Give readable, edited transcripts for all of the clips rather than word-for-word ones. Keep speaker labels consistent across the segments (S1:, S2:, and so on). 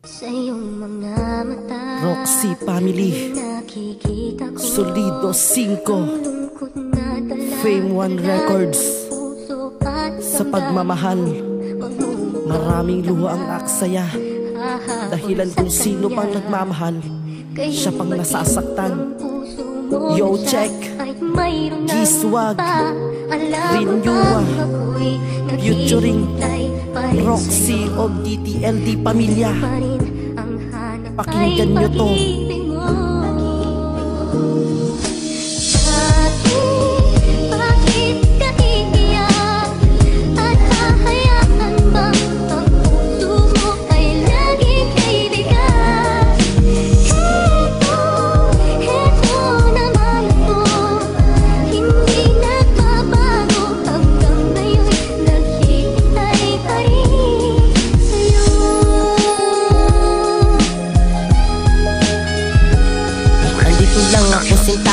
S1: Sa iyong mga mata,
S2: Roxy Family,
S1: nakikita ko
S2: Solido 5,
S1: lungkot na dala,
S2: Fame 1 Records.
S1: puso at
S2: Sa pagmamahal, maraming luha ang aksaya. Dahilan kung sino pang nagmamahal, siya pang nasasaktan. Yo check, Giswag, Rinyua, featuring Roxy of DTLD Pamilya. Pakinggan nyo to.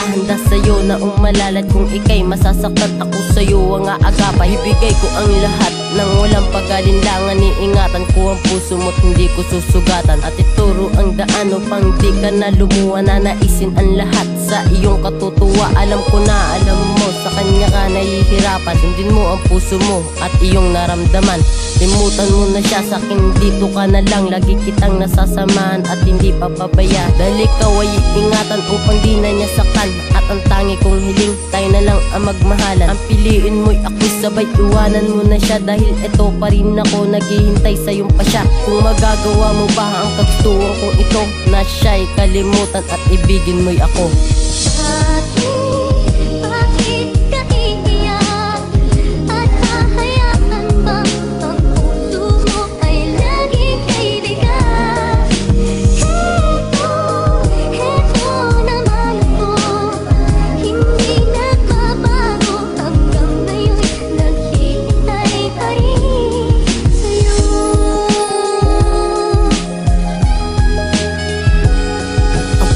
S3: Handa sa'yo na umalalat kung ika'y masasaktan ako sa'yo ang aagapa. Ibigay ko ang lahat ng walang pag-alinlangan. Iingatan ko ang puso mo't hindi ko susugatan. At ituro ang daan upang di ka na lumuha. Nanaisin ang lahat sa iyong katutuwa. Alam ko na alam mo sa kanya ka nahihirapan. Sundin mo ang puso mo at iyong naramdaman. Limutan mo na siya sa'kin, dito ka na lang. Lagi kitang nasasamahan at hindi papabaya. Dahil ikaw ay iingatan upang di na niya saktan. At ang tangi kong hiling, tayo na lang ang magmahalan. Ang piliin mo'y ako'y sabay, iwanan mo na siya. Dahil eto pa rin ako, naghihintay sa'yong pa siya. Kung magagawa mo ba ang kagustuhan kong ito, na siya'y kalimutan at ibigin mo'y ako.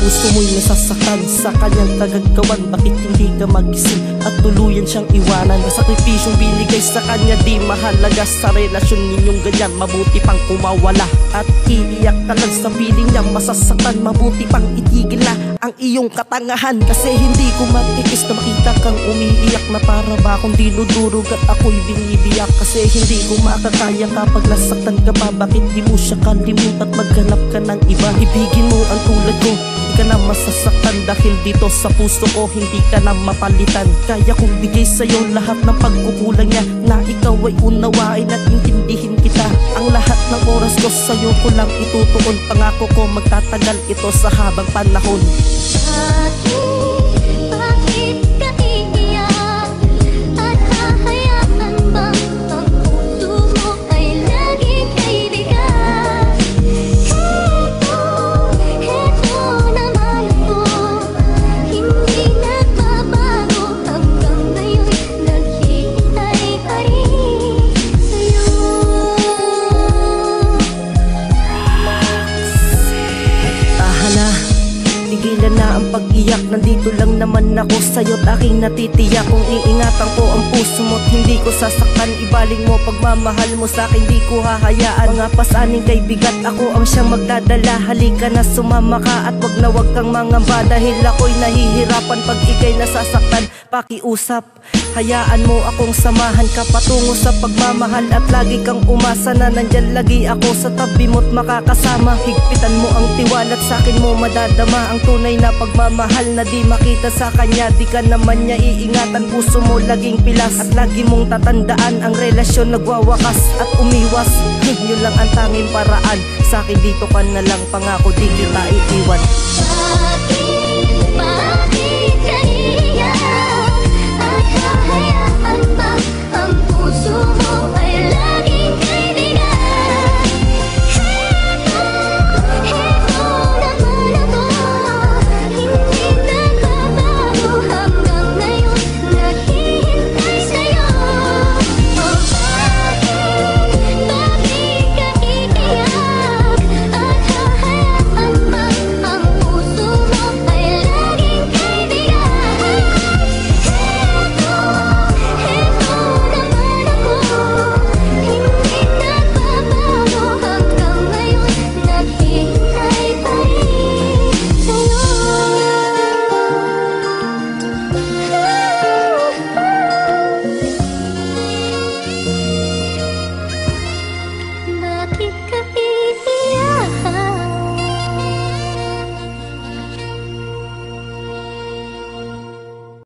S2: Gusto mo'y nasasaktan sa kanyang kagagawan. Bakit hindi ka magising at tuluyan siyang iwanan? Sakripisyong binigay sa kanya di mahalaga. Sa relasyon ninyong ganyan, mabuti pang kumawala. At iiyak ka lang sa piling niya masasaktan. Mabuti pang itigil na ang iyong katangahan. Kasi hindi ko matikis na makita kang umiiyak na para ba akong dinudurog at ako'y binibiyak. Kasi hindi ko makakaya kapag nasaktan ka pa. Bakit di mo siya kalimutan at maghanap ka ng iba? Ibigin mo ang tulad ko, hindi ka na masasaktan. Dahil dito sa puso ko hindi ka na mapalitan. Kaya kong bigay sa'yo lahat ng pagkukulang niya, na ikaw ay unawain at intindihin kita. Ang lahat ng oras ko sa'yo ko lang itutuon. Pangako ko magtatagal ito sa habang panahon. Tigilan na ang pag-iyak, nandito lang naman ako sa'yo't aking natitiyak. Kung iingatan ko ang puso mo't hindi ko sasaktan. Ibaling mo pagmamahal mo sa'kin, di ko hahayaan. Mga pasaning kay bigat, ako ang siyang magdadala. Halika na sumama ka at wag kang mangamba. Dahil ako'y nahihirapan pag ika'y nasasaktan. Pakiusap, hayaan mo akong samahan ka patungo sa pagmamahal. At lagi kang umasa na nandyan lagi ako sa tabi mo't makakasama. Higpitan mo ang tiwala at sa'kin mo madadama ang tunay na pagmamahal na di makita sa kanya. Di ka naman niya iingatan, puso mo laging pilas. At lagi mong tatandaan ang relasyon nagwawakas at umiwas. Yun lang ang tanging paraan. Sa'kin dito ka na lang, pangako di kita iiwan.